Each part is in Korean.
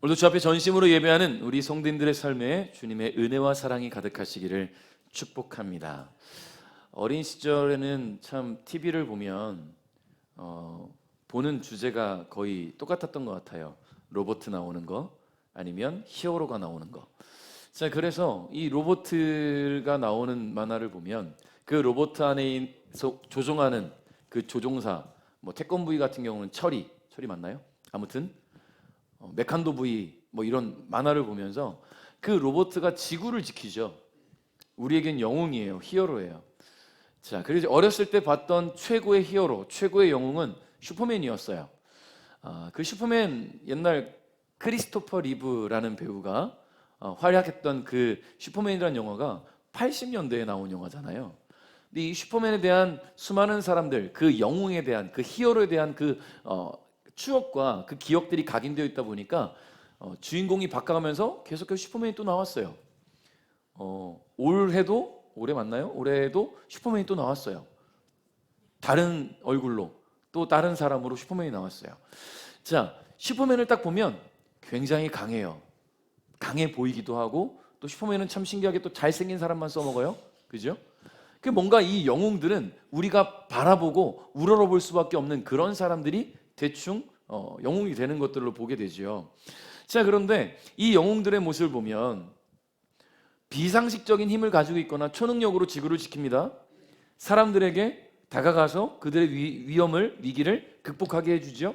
오늘도 주 앞에 전심으로 예배하는 우리 성도님들의 삶에 주님의 은혜와 사랑이 가득하시기를 축복합니다. 어린 시절에는 참 TV를 보면 보는 주제가 거의 똑같았던 것 같아요. 로봇 나오는 거 아니면 히어로가 나오는 거. 자, 그래서 이 로봇가 나오는 만화를 보면 그 로봇 안에서 조종하는 그 조종사, 뭐 태권브이 같은 경우는 철이 맞나요? 아무튼 메칸도 부이 뭐 이런 만화를 보면서 그 로봇가 지구를 지키죠. 우리에겐 영웅이에요. 히어로예요. 자, 그래서 어렸을 때 봤던 최고의 히어로, 최고의 영웅은 슈퍼맨이었어요. 그 슈퍼맨 옛날 크리스토퍼 리브라는 배우가 활약했던 그 슈퍼맨이라는 영화가 80년대에 나온 영화잖아요. 근데 이 슈퍼맨에 대한 수많은 사람들, 그 영웅에 대한, 그 히어로에 대한 그 추억과 그 기억들이 각인되어 있다 보니까 주인공이 바꿔가면서 계속해서 슈퍼맨이 또 나왔어요. 올해 맞나요? 올해에도 슈퍼맨이 또 나왔어요. 다른 얼굴로 또 다른 사람으로 슈퍼맨이 나왔어요. 자, 슈퍼맨을 딱 보면 굉장히 강해요. 강해 보이기도 하고 또 슈퍼맨은 참 신기하게 또 잘생긴 사람만 써먹어요. 그죠? 그 뭔가 이 영웅들은 우리가 바라보고 우러러볼 수밖에 없는 그런 사람들이 대충 영웅이 되는 것들로 보게 되죠. 자, 그런데 이 영웅들의 모습을 보면 비상식적인 힘을 가지고 있거나 초능력으로 지구를 지킵니다. 사람들에게 다가가서 그들의 위기를 극복하게 해주죠.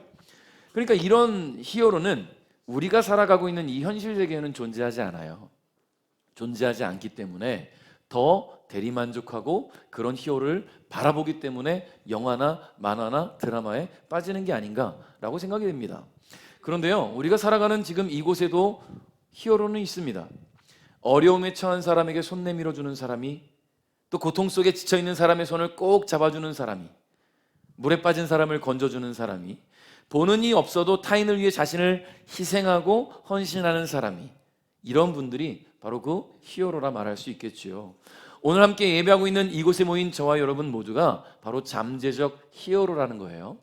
그러니까 이런 히어로는 우리가 살아가고 있는 이 현실 세계에는 존재하지 않아요. 존재하지 않기 때문에 더 대리만족하고 그런 히어로를 바라보기 때문에 영화나 만화나 드라마에 빠지는 게 아닌가라고 생각이 됩니다. 그런데요, 우리가 살아가는 지금 이곳에도 히어로는 있습니다. 어려움에 처한 사람에게 손 내밀어 주는 사람이, 또 고통 속에 지쳐있는 사람의 손을 꼭 잡아주는 사람이, 물에 빠진 사람을 건져주는 사람이, 보는 이 없어도 타인을 위해 자신을 희생하고 헌신하는 사람이, 이런 분들이 바로 그 히어로라 말할 수 있겠지요. 오늘 함께 예배하고 있는 이곳에 모인 저와 여러분 모두가 바로 잠재적 히어로라는 거예요.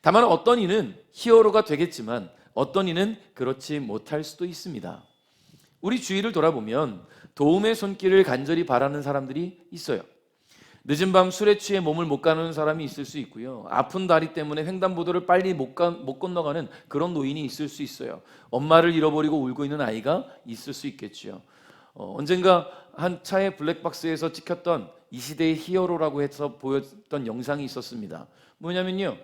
다만 어떤 이는 히어로가 되겠지만 어떤 이는 그렇지 못할 수도 있습니다. 우리 주위를 돌아보면 도움의 손길을 간절히 바라는 사람들이 있어요. 늦은 밤 술에 취해 몸을 못 가누는 사람이 있을 수 있고요. 아픈 다리 때문에 횡단보도를 빨리 못 건너가는 그런 노인이 있을 수 있어요. 엄마를 잃어버리고 울고 있는 아이가 있을 수 있겠죠. 언젠가 한 차의 블랙박스에서 찍혔던 이 시대의 히어로라고 해서 보였던 영상이 있었습니다. 뭐냐면요,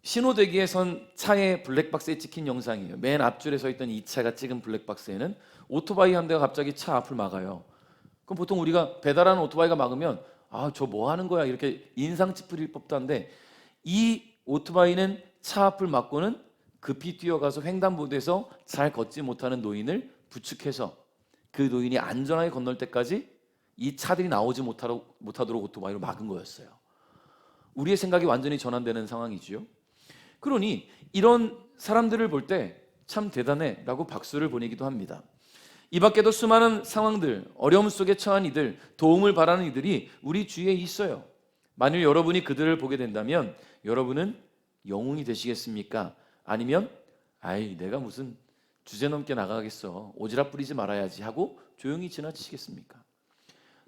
신호대기에 선 차의 블랙박스에 찍힌 영상이에요. 맨 앞줄에 서 있던 이 차가 찍은 블랙박스에는 오토바이 한 대가 갑자기 차 앞을 막아요. 그럼 보통 우리가 배달하는 오토바이가 막으면 저 뭐 하는 거야 이렇게 인상 찌푸릴 법도 한데, 이 오토바이는 차 앞을 막고는 급히 뛰어가서 횡단보도에서 잘 걷지 못하는 노인을 부축해서 그 노인이 안전하게 건널 때까지 이 차들이 나오지 못하도록 오토바이로 막은 거였어요. 우리의 생각이 완전히 전환되는 상황이지요. 그러니 이런 사람들을 볼 때 참 대단해 라고 박수를 보내기도 합니다. 이 밖에도 수많은 상황들, 어려움 속에 처한 이들, 도움을 바라는 이들이 우리 주위에 있어요. 만일 여러분이 그들을 보게 된다면 여러분은 영웅이 되시겠습니까? 아니면 내가 무슨 주제넘게 나가겠어, 오지랖 부리지 말아야지 하고 조용히 지나치시겠습니까?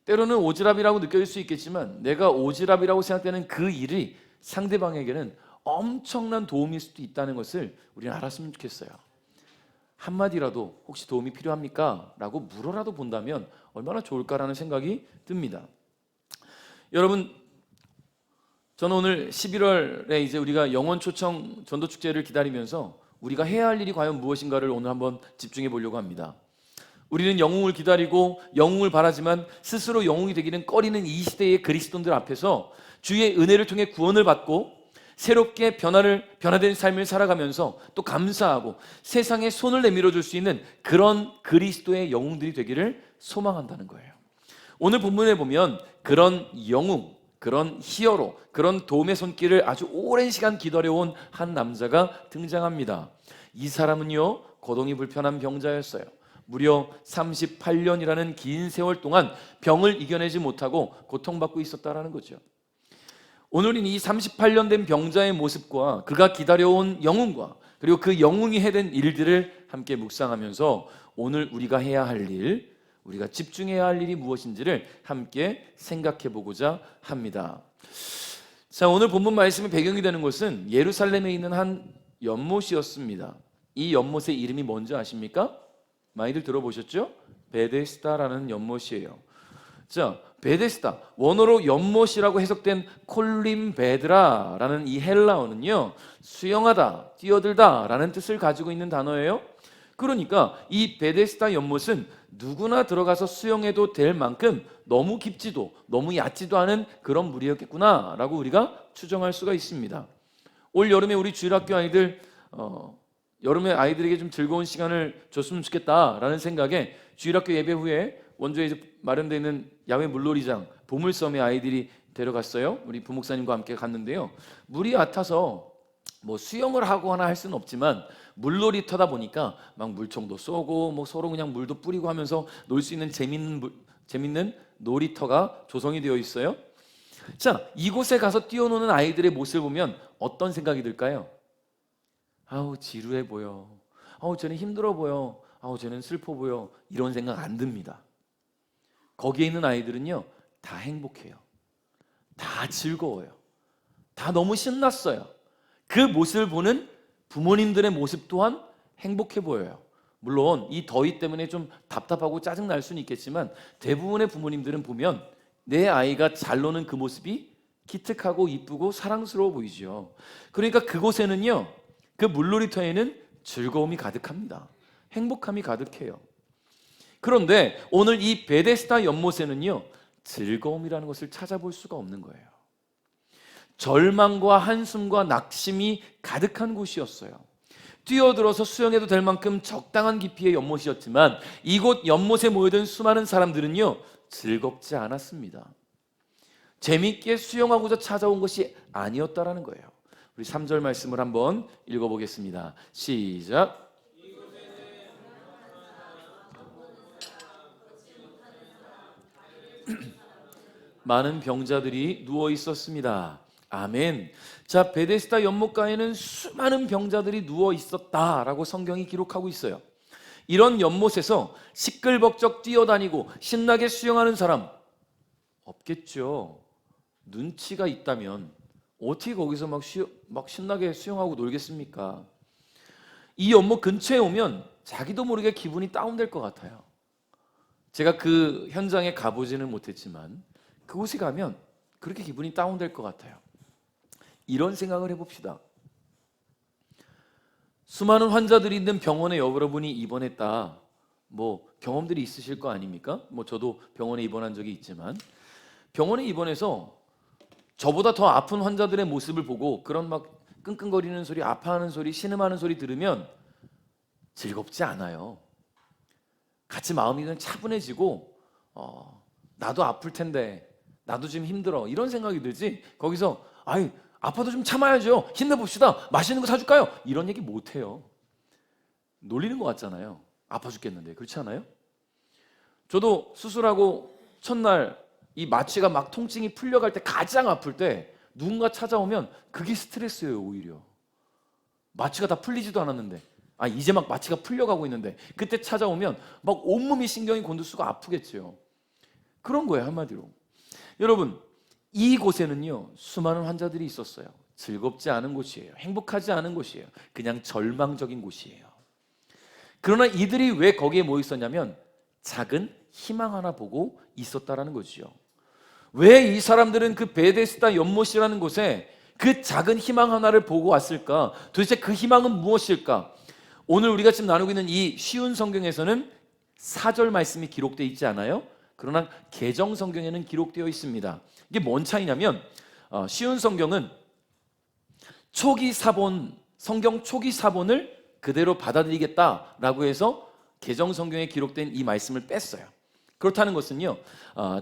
때로는 오지랖이라고 느껴질 수 있겠지만 내가 오지랖이라고 생각되는 그 일이 상대방에게는 엄청난 도움일 수도 있다는 것을 우리는 알았으면 좋겠어요. 한마디라도 혹시 도움이 필요합니까? 라고 물어라도 본다면 얼마나 좋을까라는 생각이 듭니다. 여러분, 저는 오늘 11월에 이제 우리가 영원 초청 전도 축제를 기다리면서 우리가 해야 할 일이 과연 무엇인가를 오늘 한번 집중해 보려고 합니다. 우리는 영웅을 기다리고 영웅을 바라지만 스스로 영웅이 되기는 꺼리는 이 시대의 그리스도인들 앞에서 주의 은혜를 통해 구원을 받고 새롭게 변화된 삶을 살아가면서 또 감사하고 세상에 손을 내밀어 줄 수 있는 그런 그리스도의 영웅들이 되기를 소망한다는 거예요. 오늘 본문에 보면 그런 영웅, 그런 히어로, 그런 도움의 손길을 아주 오랜 시간 기다려온 한 남자가 등장합니다. 이 사람은요, 거동이 불편한 병자였어요. 무려 38년이라는 긴 세월 동안 병을 이겨내지 못하고 고통받고 있었다라는 거죠. 오늘은 이 38년 된 병자의 모습과 그가 기다려온 영웅과 그리고 그 영웅이 해낸 일들을 함께 묵상하면서 오늘 우리가 해야 할 일, 우리가 집중해야 할 일이 무엇인지를 함께 생각해 보고자 합니다. 자, 오늘 본문 말씀의 배경이 되는 것은 예루살렘에 있는 한 연못이었습니다. 이 연못의 이름이 뭔지 아십니까? 많이들 들어보셨죠? 베데스다라는 연못이에요. 자, 베데스다, 원어로 연못이라고 해석된 콜림베드라라는 이 헬라어는요, 수영하다, 뛰어들다 라는 뜻을 가지고 있는 단어예요. 그러니까 이 베데스다 연못은 누구나 들어가서 수영해도 될 만큼 너무 깊지도 너무 얕지도 않은 그런 물이었겠구나 라고 우리가 추정할 수가 있습니다. 올 여름에 우리 주일학교 아이들 여름에 아이들에게 좀 즐거운 시간을 줬으면 좋겠다라는 생각에 주일학교 예배 후에 원주에 마련되어 있는 야외 물놀이장 보물섬에 아이들이 데려갔어요. 우리 부목사님과 함께 갔는데요, 물이 얕아서 뭐 수영을 하거나 할 수는 없지만 물놀이터다 보니까 막 물총도 쏘고 뭐 서로 그냥 물도 뿌리고 하면서 놀 수 있는 재밌는 놀이터가 조성이 되어 있어요. 자, 이곳에 가서 뛰어노는 아이들의 모습을 보면 어떤 생각이 들까요? 아우, 지루해 보여. 아우, 쟤는 힘들어 보여. 아우, 쟤는 슬퍼 보여. 이런 생각 안 듭니다. 거기에 있는 아이들은요, 다 행복해요. 다 즐거워요. 다 너무 신났어요. 그 모습을 보는 부모님들의 모습 또한 행복해 보여요. 물론 이 더위 때문에 좀 답답하고 짜증 날 수는 있겠지만 대부분의 부모님들은 보면 내 아이가 잘 노는 그 모습이 기특하고 이쁘고 사랑스러워 보이죠. 그러니까 그곳에는요, 그 물놀이터에는 즐거움이 가득합니다. 행복함이 가득해요. 그런데 오늘 이 베데스다 연못에는요, 즐거움이라는 것을 찾아볼 수가 없는 거예요. 절망과 한숨과 낙심이 가득한 곳이었어요. 뛰어들어서 수영해도 될 만큼 적당한 깊이의 연못이었지만 이곳 연못에 모여든 수많은 사람들은요, 즐겁지 않았습니다. 재미있게 수영하고자 찾아온 것이 아니었다라는 거예요. 우리 3절 말씀을 한번 읽어보겠습니다. 시작. 많은 병자들이 누워 있었습니다. 아멘. 자, 베데스다 연못가에는 수많은 병자들이 누워 있었다라고 성경이 기록하고 있어요. 이런 연못에서 시끌벅적 뛰어다니고 신나게 수영하는 사람 없겠죠. 눈치가 있다면 어떻게 거기서 막 신나게 수영하고 놀겠습니까? 이 연못 근처에 오면 자기도 모르게 기분이 다운될 것 같아요. 제가 그 현장에 가보지는 못했지만 그곳에 가면 그렇게 기분이 다운될 것 같아요. 이런 생각을 해봅시다. 수많은 환자들이 있는 병원에 여러분이 입원했다, 뭐 경험들이 있으실 거 아닙니까? 뭐 저도 병원에 입원한 적이 있지만 병원에 입원해서 저보다 더 아픈 환자들의 모습을 보고 그런 막 끙끙거리는 소리, 아파하는 소리, 신음하는 소리 들으면 즐겁지 않아요. 같이 마음이 그냥 차분해지고 나도 아플 텐데, 나도 지금 힘들어, 이런 생각이 들지, 거기서 아이 아파도 좀 참아야죠, 힘내봅시다, 맛있는 거 사줄까요, 이런 얘기 못해요. 놀리는 것 같잖아요. 아파 죽겠는데. 그렇지 않아요? 저도 수술하고 첫날 이 마취가 막 통증이 풀려갈 때, 가장 아플 때 누군가 찾아오면 그게 스트레스예요. 오히려 마취가 다 풀리지도 않았는데, 이제 막 마취가 풀려가고 있는데 그때 찾아오면 막 온몸이 신경이 곤두서고 아프겠죠. 그런 거예요, 한마디로. 여러분, 이곳에는요 수많은 환자들이 있었어요. 즐겁지 않은 곳이에요. 행복하지 않은 곳이에요. 그냥 절망적인 곳이에요. 그러나 이들이 왜 거기에 모여 있었냐면 작은 희망 하나 보고 있었다라는 거죠. 왜 이 사람들은 그 베데스다 연못이라는 곳에 그 작은 희망 하나를 보고 왔을까? 도대체 그 희망은 무엇일까? 오늘 우리가 지금 나누고 있는 이 쉬운 성경에서는 4절 말씀이 기록되어 있지 않아요? 그러나 개정 성경에는 기록되어 있습니다. 이게 뭔 차이냐면 쉬운 성경은 초기 사본, 성경 초기 사본을 그대로 받아들이겠다라고 해서 개정 성경에 기록된 이 말씀을 뺐어요. 그렇다는 것은요,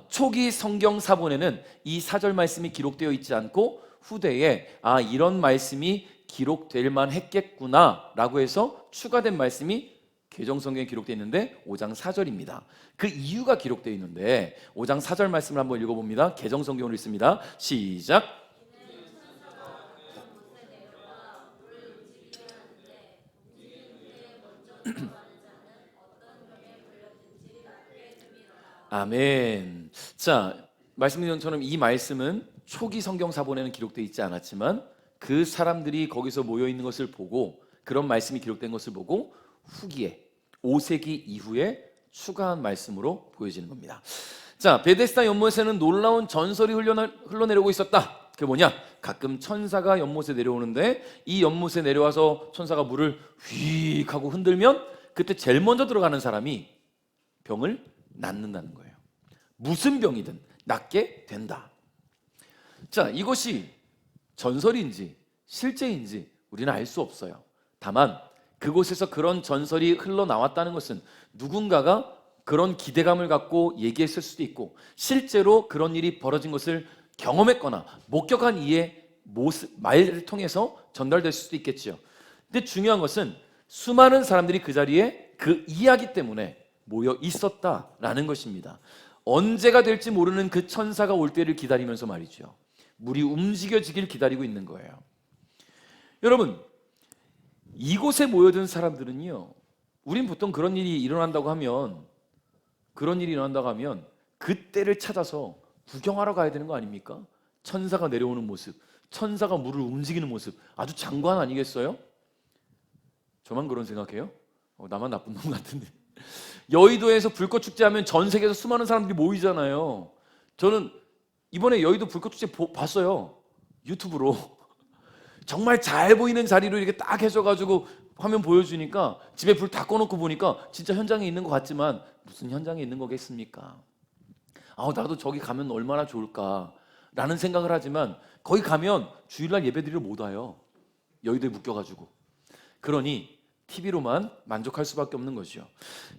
초기 성경 사본에는 이 4절 말씀이 기록되어 있지 않고 후대에 이런 말씀이 기록될 만했겠구나 라고 해서 추가된 말씀이 개정 성경에 기록되어 있는데 5장 4절입니다. 그 이유가 기록되어 있는데 5장 4절 말씀을 한번 읽어봅니다. 개정 성경으로 읽습니다. 시작. 아멘. 자, 말씀드린 것처럼 이 말씀은 초기 성경 사본에는 기록되어 있지 않았지만 그 사람들이 거기서 모여 있는 것을 보고 그런 말씀이 기록된 것을 보고 후기에 5세기 이후에 추가한 말씀으로 보여지는 겁니다. 자, 베데스다 연못에는 놀라운 전설이 흘러내려오고 있었다. 그게 뭐냐? 가끔 천사가 연못에 내려오는데 이 연못에 내려와서 천사가 물을 휙 하고 흔들면 그때 제일 먼저 들어가는 사람이 병을 낫는다는 거예요. 무슨 병이든 낫게 된다. 자, 이것이 전설인지 실제인지 우리는 알 수 없어요. 다만 그곳에서 그런 전설이 흘러나왔다는 것은 누군가가 그런 기대감을 갖고 얘기했을 수도 있고 실제로 그런 일이 벌어진 것을 경험했거나 목격한 이의 말을 통해서 전달될 수도 있겠죠. 근데 중요한 것은 수많은 사람들이 그 자리에 그 이야기 때문에 모여 있었다라는 것입니다. 언제가 될지 모르는 그 천사가 올 때를 기다리면서 말이죠. 물이 움직여지길 기다리고 있는 거예요. 여러분, 이곳에 모여든 사람들은요, 우린 보통 그런 일이 일어난다고 하면 그때를 찾아서 구경하러 가야 되는 거 아닙니까? 천사가 내려오는 모습, 천사가 물을 움직이는 모습, 아주 장관 아니겠어요? 저만 그런 생각해요? 나만 나쁜 놈 같은데. 여의도에서 불꽃 축제하면 전 세계에서 수많은 사람들이 모이잖아요. 저는 이번에 여의도 불꽃 축제 봤어요. 유튜브로. 정말 잘 보이는 자리로 이렇게 딱 해줘가지고 화면 보여주니까 집에 불 다 꺼놓고 보니까 진짜 현장에 있는 것 같지만 무슨 현장에 있는 거겠습니까? 나도 저기 가면 얼마나 좋을까라는 생각을 하지만 거기 가면 주일날 예배드리러 못 와요. 여의도에 묶여가지고. 그러니 TV로만 만족할 수밖에 없는 거죠.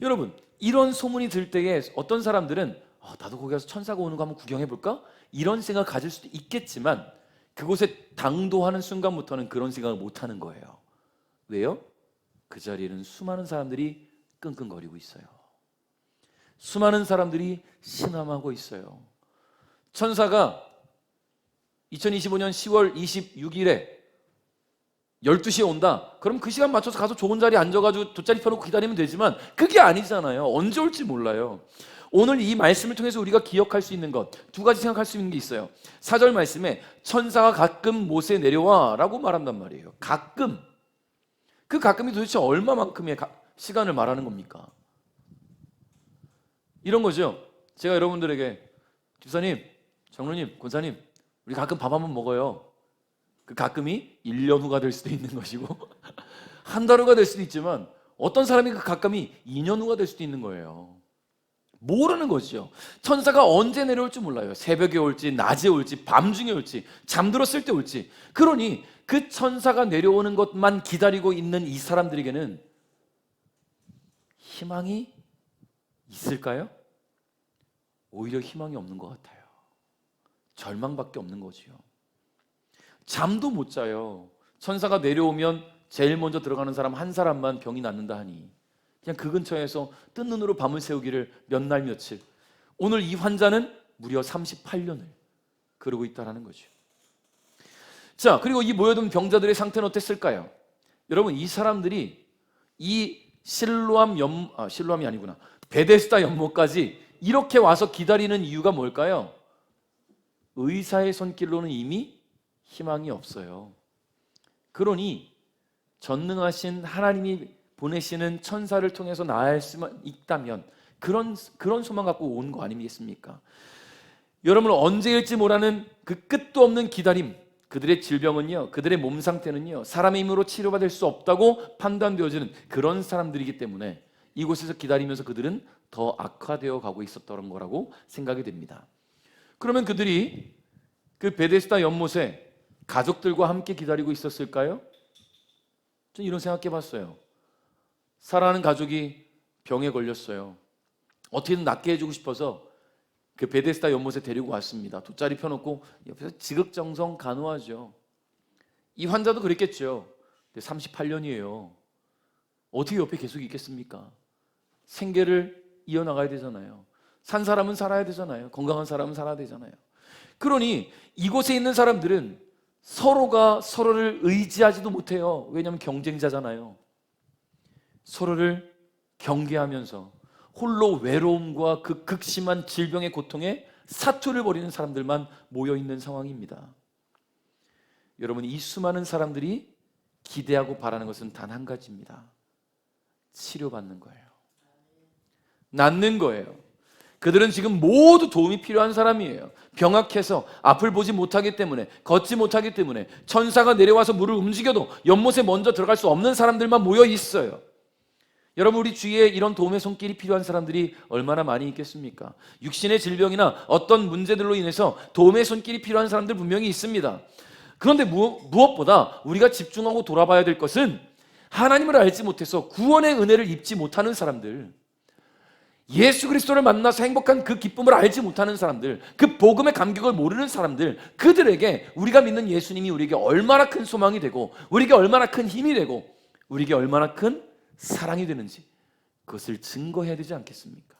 여러분, 이런 소문이 들 때에 어떤 사람들은 나도 거기 가서 천사가 오는 거 한번 구경해볼까? 이런 생각 가질 수도 있겠지만 그곳에 당도하는 순간부터는 그런 생각을 못하는 거예요. 왜요? 그 자리에는 수많은 사람들이 끙끙거리고 있어요. 수많은 사람들이 신음하고 있어요. 천사가 2025년 10월 26일에 12시에 온다. 그럼 그 시간 맞춰서 가서 좋은 자리에 앉아가지고 돗자리 펴놓고 기다리면 되지만 그게 아니잖아요. 언제 올지 몰라요. 오늘 이 말씀을 통해서 우리가 기억할 수 있는 것, 두 가지 생각할 수 있는 게 있어요. 4절 말씀에 천사가 가끔 못에 내려와 라고 말한단 말이에요. 가끔. 그 가끔이 도대체 얼마만큼의 시간을 말하는 겁니까? 이런 거죠. 제가 여러분들에게 집사님, 장로님, 권사님, 우리 가끔 밥 한번 먹어요. 그 가끔이 1년 후가 될 수도 있는 것이고 한 달 후가 될 수도 있지만 어떤 사람이 그 가끔이 2년 후가 될 수도 있는 거예요. 모르는 거죠. 천사가 언제 내려올지 몰라요. 새벽에 올지, 낮에 올지, 밤중에 올지, 잠들었을 때 올지. 그러니 그 천사가 내려오는 것만 기다리고 있는 이 사람들에게는 희망이 있을까요? 오히려 희망이 없는 것 같아요. 절망밖에 없는 거지요. 잠도 못 자요. 천사가 내려오면 제일 먼저 들어가는 사람 한 사람만 병이 낫는다 하니 그냥 그 근처에서 뜬 눈으로 밤을 새우기를 몇 날 며칠. 오늘 이 환자는 무려 38년을 그러고 있다는 거죠. 자, 그리고 이 모여든 병자들의 상태는 어땠을까요? 여러분, 이 사람들이 이 실로암이 아니구나. 베데스다 연못까지 이렇게 와서 기다리는 이유가 뭘까요? 의사의 손길로는 이미 희망이 없어요. 그러니 전능하신 하나님이 보내시는 천사를 통해서 나아갈 수만 있다면 그런 소망 갖고 온 거 아니겠습니까? 여러분, 언제일지 모르는 그 끝도 없는 기다림, 그들의 질병은요, 그들의 몸 상태는요, 사람의 힘으로 치료받을 수 없다고 판단되어지는 그런 사람들이기 때문에 이곳에서 기다리면서 그들은 더 악화되어 가고 있었던 거라고 생각이 됩니다. 그러면 그들이 그 베데스다 연못에 가족들과 함께 기다리고 있었을까요? 전 이런 생각해 봤어요. 사랑하는 가족이 병에 걸렸어요. 어떻게든 낫게 해주고 싶어서 그 베데스다 연못에 데리고 왔습니다. 돗자리 펴놓고 옆에서 지극정성 간호하죠. 이 환자도 그랬겠죠. 38년이에요. 어떻게 옆에 계속 있겠습니까? 생계를 이어나가야 되잖아요. 산 사람은 살아야 되잖아요. 건강한 사람은 살아야 되잖아요. 그러니 이곳에 있는 사람들은 서로가 서로를 의지하지도 못해요. 왜냐하면 경쟁자잖아요. 서로를 경계하면서 홀로 외로움과 그 극심한 질병의 고통에 사투를 벌이는 사람들만 모여 있는 상황입니다. 여러분, 이 수많은 사람들이 기대하고 바라는 것은 단 한 가지입니다. 치료받는 거예요. 낫는 거예요. 그들은 지금 모두 도움이 필요한 사람이에요. 병약해서 앞을 보지 못하기 때문에, 걷지 못하기 때문에, 천사가 내려와서 물을 움직여도 연못에 먼저 들어갈 수 없는 사람들만 모여 있어요. 여러분, 우리 주위에 이런 도움의 손길이 필요한 사람들이 얼마나 많이 있겠습니까? 육신의 질병이나 어떤 문제들로 인해서 도움의 손길이 필요한 사람들 분명히 있습니다. 그런데 무엇보다 우리가 집중하고 돌아봐야 될 것은 하나님을 알지 못해서 구원의 은혜를 입지 못하는 사람들, 예수 그리스도를 만나서 행복한 그 기쁨을 알지 못하는 사람들, 그 복음의 감격을 모르는 사람들, 그들에게 우리가 믿는 예수님이 우리에게 얼마나 큰 소망이 되고, 우리에게 얼마나 큰 힘이 되고, 우리에게 얼마나 큰 사랑이 되는지 그것을 증거해야 되지 않겠습니까?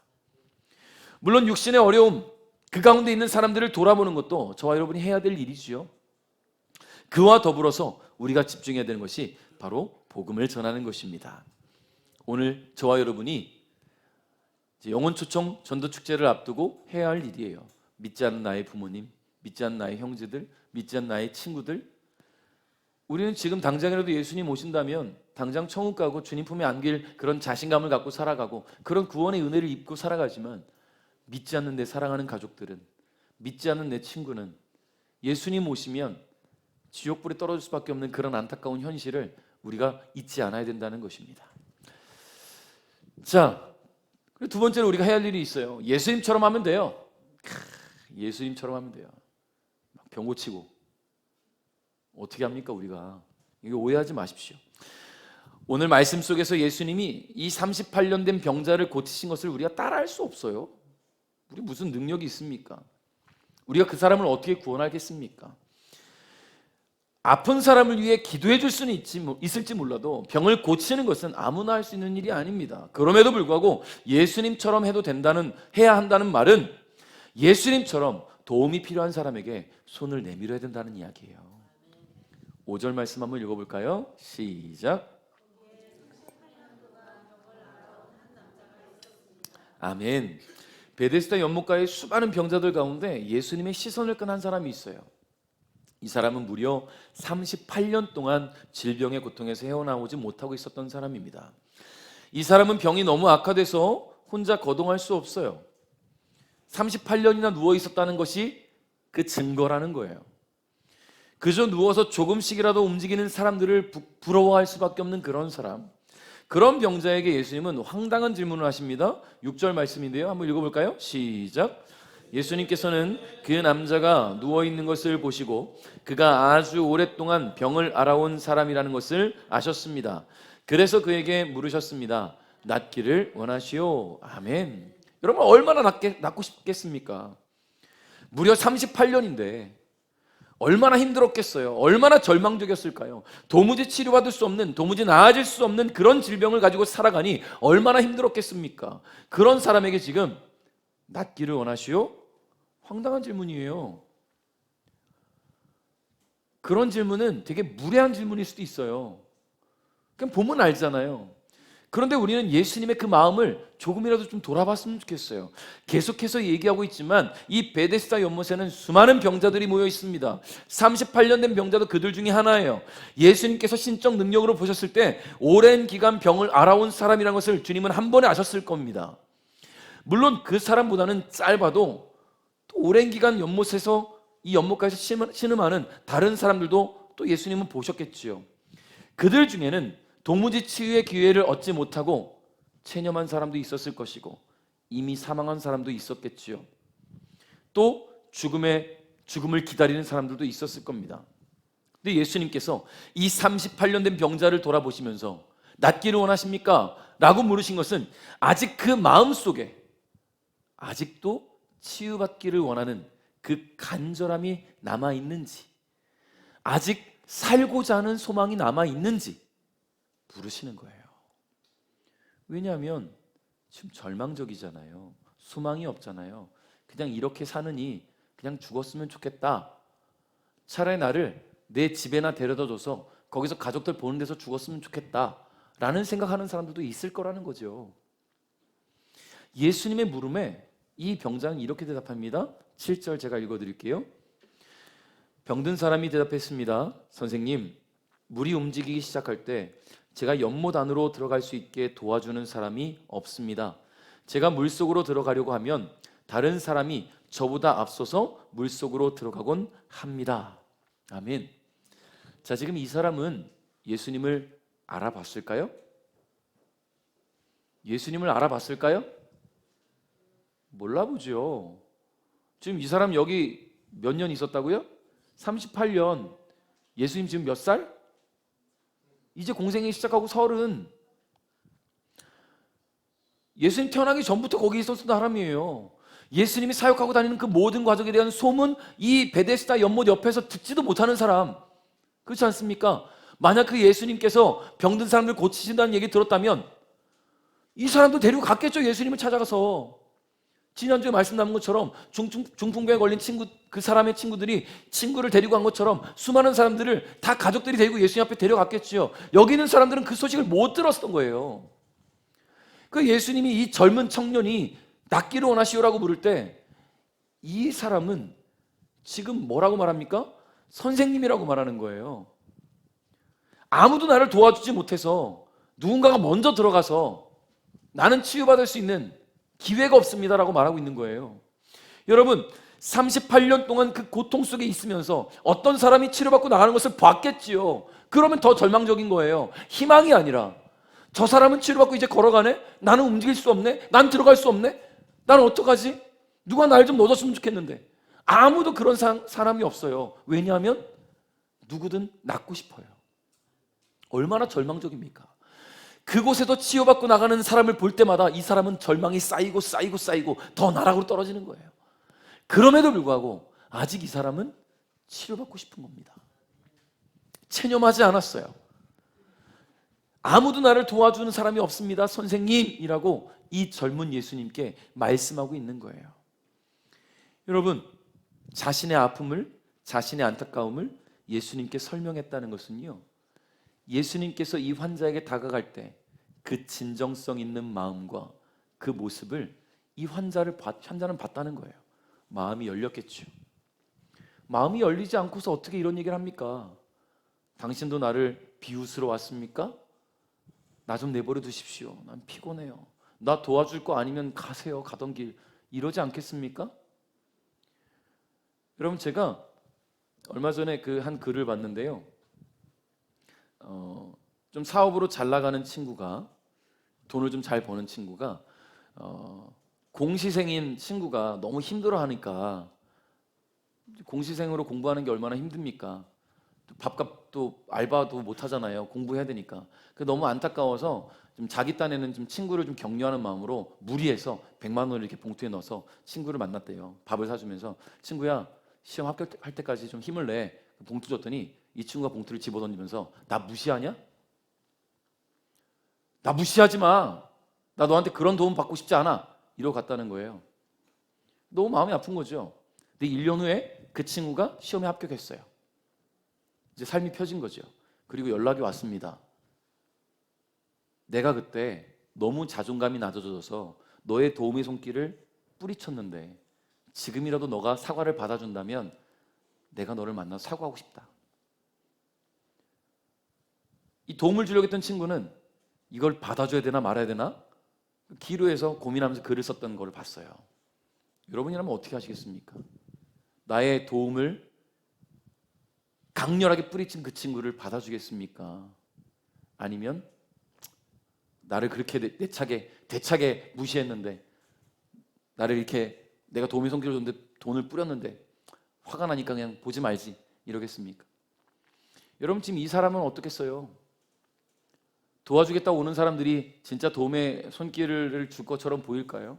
물론 육신의 어려움, 그 가운데 있는 사람들을 돌아보는 것도 저와 여러분이 해야 될 일이지요. 그와 더불어서 우리가 집중해야 되는 것이 바로 복음을 전하는 것입니다. 오늘 저와 여러분이 영혼초청 전도축제를 앞두고 해야 할 일이에요. 믿지 않는 나의 부모님, 믿지 않는 나의 형제들, 믿지 않는 나의 친구들, 우리는 지금 당장이라도 예수님 오신다면 당장 천국 가고 주님 품에 안길 그런 자신감을 갖고 살아가고 그런 구원의 은혜를 입고 살아가지만, 믿지 않는 내 사랑하는 가족들은, 믿지 않는 내 친구는 예수님 오시면 지옥불에 떨어질 수밖에 없는 그런 안타까운 현실을 우리가 잊지 않아야 된다는 것입니다. 자, 두 번째로 우리가 해야 할 일이 있어요. 예수님처럼 하면 돼요. 예수님처럼 하면 돼요. 병 고치고 어떻게 합니까 우리가? 이거 오해하지 마십시오. 오늘 말씀 속에서 예수님이 이 38년 된 병자를 고치신 것을 우리가 따라할 수 없어요. 우리 무슨 능력이 있습니까? 우리가 그 사람을 어떻게 구원하겠습니까? 아픈 사람을 위해 기도해 줄 수는 있을지 몰라도 병을 고치는 것은 아무나 할 수 있는 일이 아닙니다. 그럼에도 불구하고 예수님처럼 해야 한다는 말은 예수님처럼 도움이 필요한 사람에게 손을 내밀어야 된다는 이야기예요. 5절 말씀 한번 읽어볼까요? 시작. 아멘. 베데스다 연못가의 수많은 병자들 가운데 예수님의 시선을 끈 한 사람이 있어요. 이 사람은 무려 38년 동안 질병의 고통에서 헤어나오지 못하고 있었던 사람입니다. 이 사람은 병이 너무 악화돼서 혼자 거동할 수 없어요. 38년이나 누워 있었다는 것이 그 증거라는 거예요. 그저 누워서 조금씩이라도 움직이는 사람들을 부러워할 수밖에 없는 그런 사람, 그런 병자에게 예수님은 황당한 질문을 하십니다. 6절 말씀인데요, 한번 읽어볼까요? 시작. 예수님께서는 그 남자가 누워있는 것을 보시고 그가 아주 오랫동안 병을 앓아온 사람이라는 것을 아셨습니다. 그래서 그에게 물으셨습니다. 낫기를 원하시오? 아멘. 여러분, 얼마나 낫고 싶겠습니까? 무려 38년인데 얼마나 힘들었겠어요? 얼마나 절망적이었을까요? 도무지 치료받을 수 없는, 도무지 나아질 수 없는 그런 질병을 가지고 살아가니 얼마나 힘들었겠습니까? 그런 사람에게 지금 낫기를 원하시오? 황당한 질문이에요. 그런 질문은 되게 무례한 질문일 수도 있어요. 그냥 보면 알잖아요. 그런데 우리는 예수님의 그 마음을 조금이라도 좀 돌아봤으면 좋겠어요. 계속해서 얘기하고 있지만 이 베데스다 연못에는 수많은 병자들이 모여 있습니다. 38년 된 병자도 그들 중에 하나예요. 예수님께서 신적 능력으로 보셨을 때 오랜 기간 병을 앓아온 사람이라는 것을 주님은 한 번에 아셨을 겁니다. 물론 그 사람보다는 짧아도 또 오랜 기간 연못에서 이 연못가에서 신음하는 다른 사람들도 또 예수님은 보셨겠지요. 그들 중에는 도무지 치유의 기회를 얻지 못하고 체념한 사람도 있었을 것이고 이미 사망한 사람도 있었겠지요. 또 죽음을 기다리는 사람들도 있었을 겁니다. 근데 예수님께서 이 38년 된 병자를 돌아보시면서 낫기를 원하십니까? 라고 물으신 것은 아직 그 마음속에 아직도 치유받기를 원하는 그 간절함이 남아있는지, 아직 살고자 하는 소망이 남아있는지 물으시는 거예요. 왜냐하면 지금 절망적이잖아요. 소망이 없잖아요. 그냥 이렇게 사느니 그냥 죽었으면 좋겠다. 차라리 나를 내 집에나 데려다 줘서 거기서 가족들 보는 데서 죽었으면 좋겠다 라는 생각하는 사람들도 있을 거라는 거죠. 예수님의 물음에 이 병자는 이렇게 대답합니다. 7절 제가 읽어드릴게요. 병든 사람이 대답했습니다. 선생님, 물이 움직이기 시작할 때 제가 연못 안으로 들어갈 수 있게 도와주는 사람이 없습니다. 제가 물속으로 들어가려고 하면 다른 사람이 저보다 앞서서 물속으로 들어가곤 합니다. 아멘. 자, 지금 이 사람은 예수님을 알아봤을까요? 예수님을 알아봤을까요? 몰라보죠. 지금 이 사람 여기 몇 년 있었다고요? 38년. 예수님 지금 몇 살? 이제 공생이 시작하고 30. 예수님 태어나기 전부터 거기 있었던 사람이에요. 예수님이 사역하고 다니는 그 모든 과정에 대한 소문, 이 베데스다 연못 옆에서 듣지도 못하는 사람, 그렇지 않습니까? 만약 그 예수님께서 병든 사람들 고치신다는 얘기 들었다면 이 사람도 데리고 갔겠죠. 예수님을 찾아가서. 지난주에 말씀 나눈 것처럼 중풍병에 걸린 친구, 그 사람의 친구들이 친구를 데리고 간 것처럼 수많은 사람들을 다 가족들이 데리고 예수님 앞에 데려갔겠죠. 여기 있는 사람들은 그 소식을 못 들었던 거예요. 그 예수님이 이 젊은 청년이 낫기를 원하시오라고 물을 때 이 사람은 지금 뭐라고 말합니까? 선생님이라고 말하는 거예요. 아무도 나를 도와주지 못해서 누군가가 먼저 들어가서 나는 치유받을 수 있는 기회가 없습니다라고 말하고 있는 거예요. 여러분, 38년 동안 그 고통 속에 있으면서 어떤 사람이 치료받고 나가는 것을 봤겠지요. 그러면 더 절망적인 거예요. 희망이 아니라 저 사람은 치료받고 이제 걸어가네? 나는 움직일 수 없네? 난 들어갈 수 없네? 나는 어떡하지? 누가 날 좀 넣어줬으면 좋겠는데. 아무도 그런 사람이 없어요. 왜냐하면 누구든 낫고 싶어요. 얼마나 절망적입니까? 그곳에도 치유받고 나가는 사람을 볼 때마다 이 사람은 절망이 쌓이고 더 나락으로 떨어지는 거예요. 그럼에도 불구하고 아직 이 사람은 치료받고 싶은 겁니다. 체념하지 않았어요. 아무도 나를 도와주는 사람이 없습니다, 선생님이라고 이 젊은 예수님께 말씀하고 있는 거예요. 여러분, 자신의 아픔을, 자신의 안타까움을 예수님께 설명했다는 것은요, 예수님께서 이 환자에게 다가갈 때 그 진정성 있는 마음과 그 모습을 이 환자는 봤다는 거예요. 마음이 열렸겠죠. 마음이 열리지 않고서 어떻게 이런 얘기를 합니까? 당신도 나를 비웃으러 왔습니까? 나 좀 내버려 두십시오. 난 피곤해요. 나 도와줄 거 아니면 가세요. 가던 길. 이러지 않겠습니까? 여러분, 제가 얼마 전에 그 한 글을 봤는데요. 좀 사업으로 잘 나가는 친구가, 돈을 좀 잘 버는 친구가, 공시생인 친구가 너무 힘들어하니까, 공시생으로 공부하는 게 얼마나 힘듭니까? 밥값도 알바도 못 하잖아요. 공부해야 되니까. 너무 안타까워서 좀 자기 딴에는 좀 친구를 좀 격려하는 마음으로 무리해서 100만 원을 이렇게 봉투에 넣어서 친구를 만났대요. 밥을 사주면서, 친구야, 시험 합격할 때까지 좀 힘을 내. 봉투 줬더니 이 친구가 봉투를 집어던지면서, 나 무시하냐? 나 무시하지 마. 나 너한테 그런 도움 받고 싶지 않아. 이러고 갔다는 거예요. 너무 마음이 아픈 거죠. 근데 1년 후에 그 친구가 시험에 합격했어요. 이제 삶이 펴진 거죠. 그리고 연락이 왔습니다. 내가 그때 너무 자존감이 낮아져서 너의 도움의 손길을 뿌리쳤는데 지금이라도 너가 사과를 받아준다면 내가 너를 만나서 사과하고 싶다. 이 도움을 주려고 했던 친구는 이걸 받아줘야 되나 말아야 되나 기로에서 고민하면서 글을 썼던 걸 봤어요. 여러분이라면 어떻게 하시겠습니까? 나의 도움을 강렬하게 뿌리친 그 친구를 받아주겠습니까? 아니면 나를 그렇게 대차게 무시했는데, 나를 이렇게 내가 도움의 손길을 줬는데 돈을 뿌렸는데 화가 나니까 그냥 보지 말지 이러겠습니까? 여러분, 지금 이 사람은 어떻겠어요? 도와주겠다고 오는 사람들이 진짜 도움의 손길을 줄 것처럼 보일까요?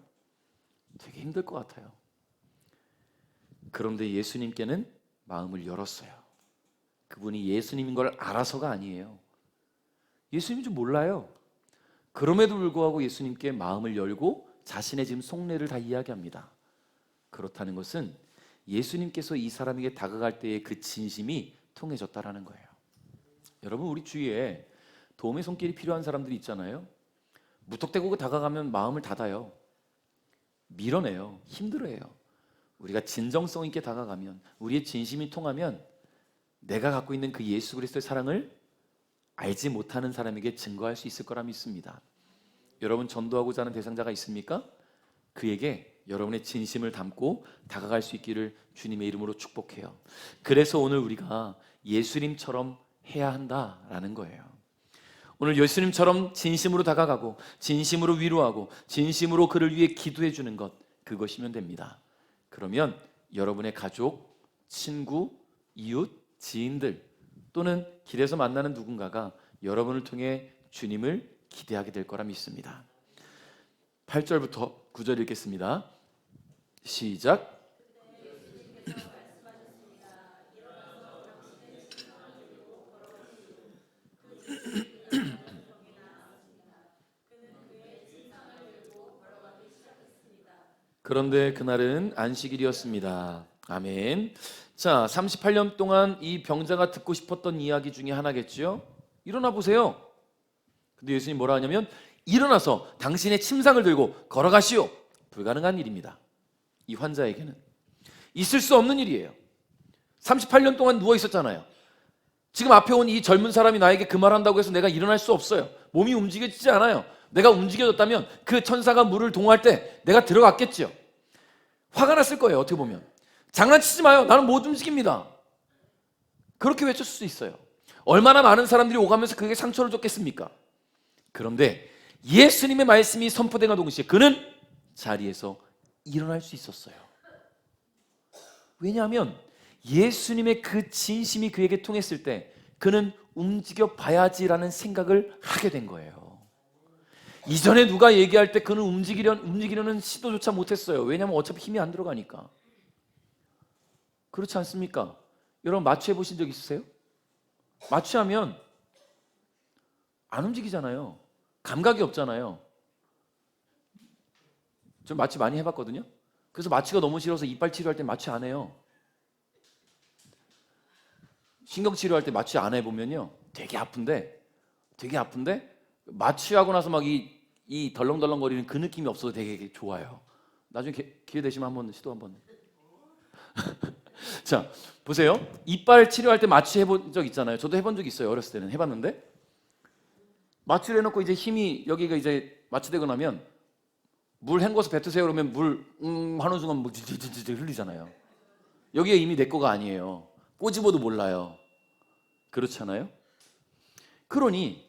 되게 힘들 것 같아요. 그런데 예수님께는 마음을 열었어요. 그분이 예수님인 걸 알아서가 아니에요. 예수님인 줄 몰라요. 그럼에도 불구하고 예수님께 마음을 열고 자신의 지금 속내를 다 이야기합니다. 그렇다는 것은 예수님께서 이 사람에게 다가갈 때의 그 진심이 통해졌다라는 거예요. 여러분, 우리 주위에 도움의 손길이 필요한 사람들이 있잖아요. 무턱대고 다가가면 마음을 닫아요. 밀어내요. 힘들어해요. 우리가 진정성 있게 다가가면, 우리의 진심이 통하면 내가 갖고 있는 그 예수 그리스도의 사랑을 알지 못하는 사람에게 증거할 수 있을 거라 믿습니다. 여러분 전도하고자 하는 대상자가 있습니까? 그에게 여러분의 진심을 담고 다가갈 수 있기를 주님의 이름으로 축복해요. 그래서 오늘 우리가 예수님처럼 해야 한다라는 거예요. 오늘 예수님처럼 진심으로 다가가고 진심으로 위로하고 진심으로 그를 위해 기도해 주는 것, 그것이면 됩니다. 그러면 여러분의 가족, 친구, 이웃, 지인들 또는 길에서 만나는 누군가가 여러분을 통해 주님을 기대하게 될 거라 믿습니다. 8절부터 9절 읽겠습니다. 시작. 그런데 그날은 안식일이었습니다. 아멘. 자, 38년 동안 이 병자가 듣고 싶었던 이야기 중에 하나겠죠. 일어나 보세요. 근데 예수님 뭐라 하냐면 일어나서 당신의 침상을 들고 걸어가시오. 불가능한 일입니다. 이 환자에게는 있을 수 없는 일이에요. 38년 동안 누워 있었잖아요. 지금 앞에 온 이 젊은 사람이 나에게 그 말한다고 해서 내가 일어날 수 없어요. 몸이 움직여지지 않아요. 내가 움직여졌다면 그 천사가 물을 동호할 때 내가 들어갔겠죠. 화가 났을 거예요. 어떻게 보면 장난치지 마요. 나는 못 움직입니다. 그렇게 외쳤을 수 있어요. 얼마나 많은 사람들이 오가면서 그에게 상처를 줬겠습니까? 그런데 예수님의 말씀이 선포되는 동시에 그는 자리에서 일어날 수 있었어요. 왜냐하면 예수님의 그 진심이 그에게 통했을 때 그는 움직여 봐야지라는 생각을 하게 된 거예요. 이전에 누가 얘기할 때 그는 움직이려는 시도조차 못했어요. 왜냐하면 어차피 힘이 안 들어가니까. 그렇지 않습니까? 여러분 마취해 보신 적 있으세요? 마취하면 안 움직이잖아요. 감각이 없잖아요. 좀 마취 많이 해봤거든요. 그래서 마취가 너무 싫어서 이빨 치료할 때 마취 안 해요. 신경 치료할 때 마취 안 해보면요 되게 아픈데 마취하고 나서 막 이 덜렁덜렁거리는 그 느낌이 없어도 되게 좋아요. 나중에 기회 되시면 한번 시도 한번. 자 보세요. 이빨 치료할 때 마취 해본 적 있잖아요. 저도 해본 적 있어요. 어렸을 때는 해봤는데 마취를 해놓고 이제 힘이 여기가 이제 마취되고 나면 물 헹궈서 뱉으세요 그러면 물 하는 순간 뭐 흘리잖아요. 여기에 이미 내 거가 아니에요. 꼬집어도 몰라요. 그렇잖아요. 그러니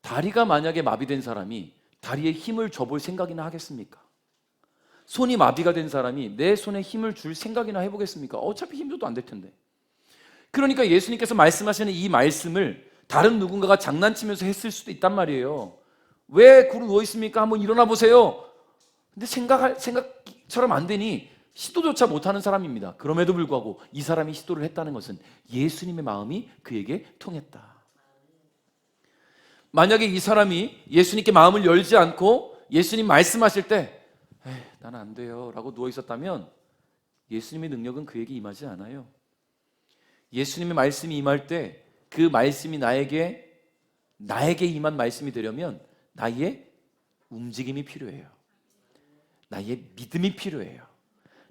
다리가 만약에 마비된 사람이 다리에 힘을 줘볼 생각이나 하겠습니까? 손이 마비가 된 사람이 내 손에 힘을 줄 생각이나 해보겠습니까? 어차피 힘줘도 안 될 텐데. 그러니까 예수님께서 말씀하시는 이 말씀을 다른 누군가가 장난치면서 했을 수도 있단 말이에요. 왜 구루 누워 있습니까? 한번 일어나 보세요. 근데 생각처럼 안 되니 시도조차 못하는 사람입니다. 그럼에도 불구하고 이 사람이 시도를 했다는 것은 예수님의 마음이 그에게 통했다. 만약에 이 사람이 예수님께 마음을 열지 않고 예수님 말씀하실 때 나는 안 돼요 라고 누워 있었다면 예수님의 능력은 그에게 임하지 않아요. 예수님의 말씀이 임할 때 그 말씀이 나에게 임한 말씀이 되려면 나의 움직임이 필요해요. 나의 믿음이 필요해요.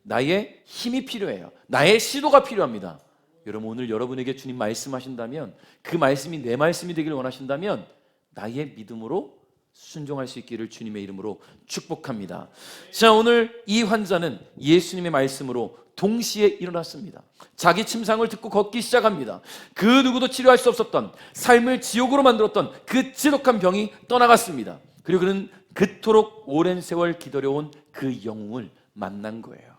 나의 힘이 필요해요. 나의 시도가 필요합니다. 여러분 오늘 여러분에게 주님 말씀하신다면 그 말씀이 내 말씀이 되기를 원하신다면 나의 믿음으로 순종할 수 있기를 주님의 이름으로 축복합니다. 자, 오늘 이 환자는 예수님의 말씀으로 동시에 일어났습니다. 자기 침상을 듣고 걷기 시작합니다. 그 누구도 치료할 수 없었던 삶을 지옥으로 만들었던 그 지독한 병이 떠나갔습니다. 그리고 그는 그토록 오랜 세월 기다려온 그 영웅을 만난 거예요.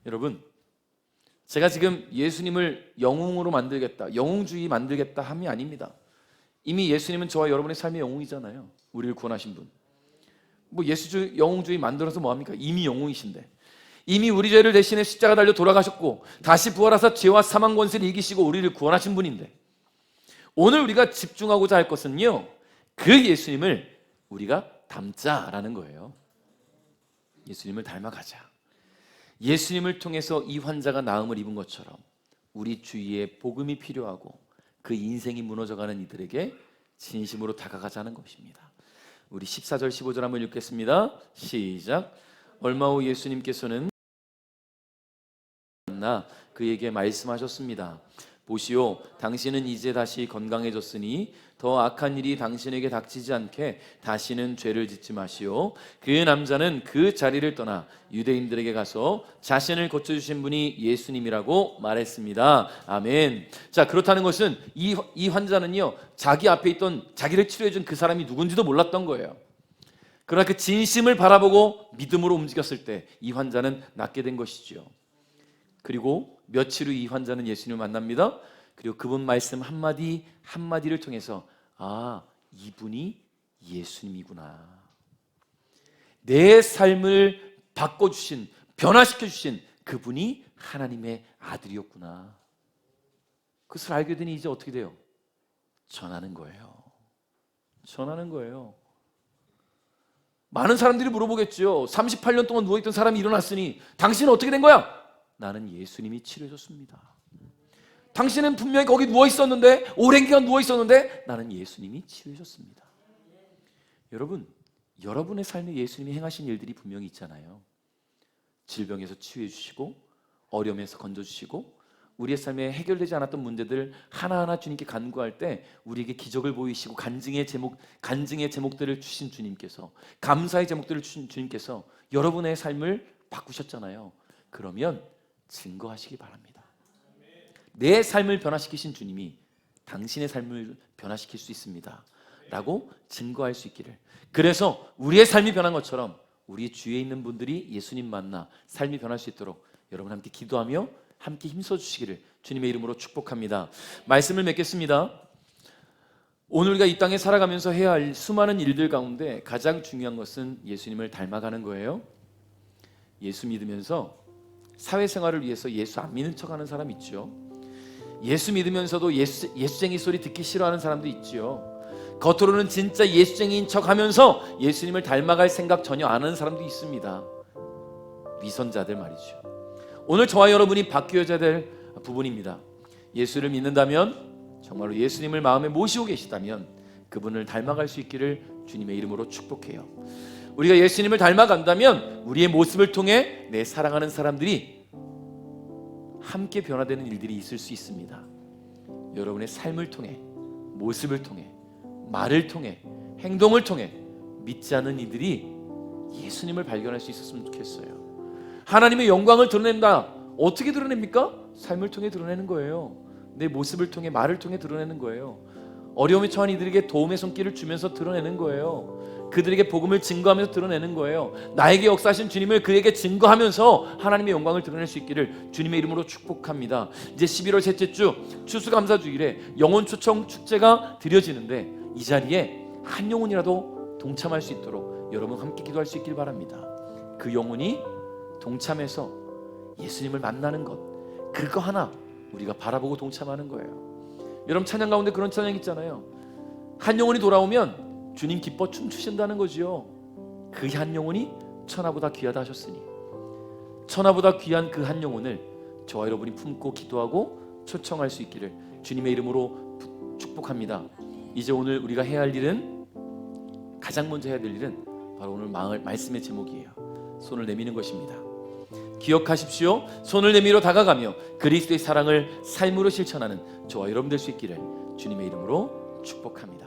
여러분 제가 지금 예수님을 영웅으로 만들겠다, 영웅주의 만들겠다 함이 아닙니다. 이미 예수님은 저와 여러분의 삶의 영웅이잖아요. 우리를 구원하신 분. 뭐 예수주의 영웅주의 만들어서 뭐합니까? 이미 영웅이신데 이미 우리 죄를 대신해 십자가 달려 돌아가셨고 다시 부활하사 죄와 사망 권세를 이기시고 우리를 구원하신 분인데 오늘 우리가 집중하고자 할 것은요 그 예수님을 우리가 닮자라는 거예요. 예수님을 닮아가자. 예수님을 통해서 이 환자가 나음을 입은 것처럼 우리 주위에 복음이 필요하고 그 인생이 무너져가는 이들에게 진심으로 다가가자는 것입니다. 우리 14절 15절 한번 읽겠습니다. 시작. 얼마 후 예수님께서는 그에게 말씀하셨습니다. 보시오, 당신은 이제 다시 건강해졌으니 더 악한 일이 당신에게 닥치지 않게 다시는 죄를 짓지 마시오. 그 남자는 그 자리를 떠나 유대인들에게 가서 자신을 고쳐주신 분이 예수님이라고 말했습니다. 아멘. 자, 그렇다는 것은 이 환자는요, 자기 앞에 있던 자기를 치료해준 그 사람이 누군지도 몰랐던 거예요. 그러나 그 진심을 바라보고 믿음으로 움직였을 때 이 환자는 낫게 된 것이죠. 그리고 며칠 후 이 환자는 예수님을 만납니다. 그리고 그분 말씀 한마디 한마디를 통해서 아, 이분이 예수님이구나. 내 삶을 바꿔주신, 변화시켜주신 그분이 하나님의 아들이었구나. 그것을 알게 되니 이제 어떻게 돼요? 전하는 거예요. 전하는 거예요. 많은 사람들이 물어보겠죠. 38년 동안 누워있던 사람이 일어났으니 당신은 어떻게 된 거야? 나는 예수님이 치료해줬습니다. 당신은 분명히 거기 누워있었는데, 오랜 기간 누워있었는데 나는 예수님이 치료해줬습니다. 여러분, 여러분의 삶에 예수님이 행하신 일들이 분명히 있잖아요. 질병에서 치유해 주시고, 어려움에서 건져주시고, 우리의 삶에 해결되지 않았던 문제들 하나하나 주님께 간구할 때 우리에게 기적을 보이시고 간증의 제목들을 주신 주님께서, 감사의 제목들을 주신 주님께서 여러분의 삶을 바꾸셨잖아요. 그러면 증거하시기 바랍니다. 내 삶을 변화시키신 주님이 당신의 삶을 변화시킬 수 있습니다 라고 증거할 수 있기를. 그래서 우리의 삶이 변한 것처럼 우리 주위에 있는 분들이 예수님 만나 삶이 변할 수 있도록 여러분 함께 기도하며 함께 힘써 주시기를 주님의 이름으로 축복합니다. 말씀을 맺겠습니다. 오늘 우리가 이 땅에 살아가면서 해야 할 수많은 일들 가운데 가장 중요한 것은 예수님을 닮아가는 거예요. 예수 믿으면서 사회생활을 위해서 예수 안 믿는 척하는 사람 있죠. 예수 믿으면서도 예수쟁이 소리 듣기 싫어하는 사람도 있죠. 겉으로는 진짜 예수쟁이인 척하면서 예수님을 닮아갈 생각 전혀 안 하는 사람도 있습니다. 위선자들 말이죠. 오늘 저와 여러분이 바뀌어야 될 부분입니다. 예수를 믿는다면, 정말로 예수님을 마음에 모시고 계시다면 그분을 닮아갈 수 있기를 주님의 이름으로 축복해요. 우리가 예수님을 닮아간다면 우리의 모습을 통해 내 사랑하는 사람들이 함께 변화되는 일들이 있을 수 있습니다. 여러분의 삶을 통해, 모습을 통해, 말을 통해, 행동을 통해 믿지 않는 이들이 예수님을 발견할 수 있었으면 좋겠어요. 하나님의 영광을 드러낸다. 어떻게 드러냅니까? 삶을 통해 드러내는 거예요. 내 모습을 통해, 말을 통해 드러내는 거예요. 어려움에 처한 이들에게 도움의 손길을 주면서 드러내는 거예요. 그들에게 복음을 증거하면서 드러내는 거예요. 나에게 역사하신 주님을 그에게 증거하면서 하나님의 영광을 드러낼 수 있기를 주님의 이름으로 축복합니다. 이제 11월 셋째 주 추수감사주일에 영혼 초청 축제가 드려지는데 이 자리에 한 영혼이라도 동참할 수 있도록 여러분 함께 기도할 수 있길 바랍니다. 그 영혼이 동참해서 예수님을 만나는 것, 그거 하나 우리가 바라보고 동참하는 거예요. 여러분 찬양 가운데 그런 찬양 있잖아요. 한 영혼이 돌아오면 주님 기뻐 춤추신다는 거지요. 그 한 영혼이 천하보다 귀하다 하셨으니 천하보다 귀한 그 한 영혼을 저와 여러분이 품고 기도하고 초청할 수 있기를 주님의 이름으로 축복합니다. 이제 오늘 우리가 해야 할 일은, 가장 먼저 해야 될 일은 바로 오늘 말씀의 제목이에요. 손을 내미는 것입니다. 기억하십시오. 손을 내밀어 다가가며 그리스도의 사랑을 삶으로 실천하는 저와 여러분 될 수 있기를 주님의 이름으로 축복합니다.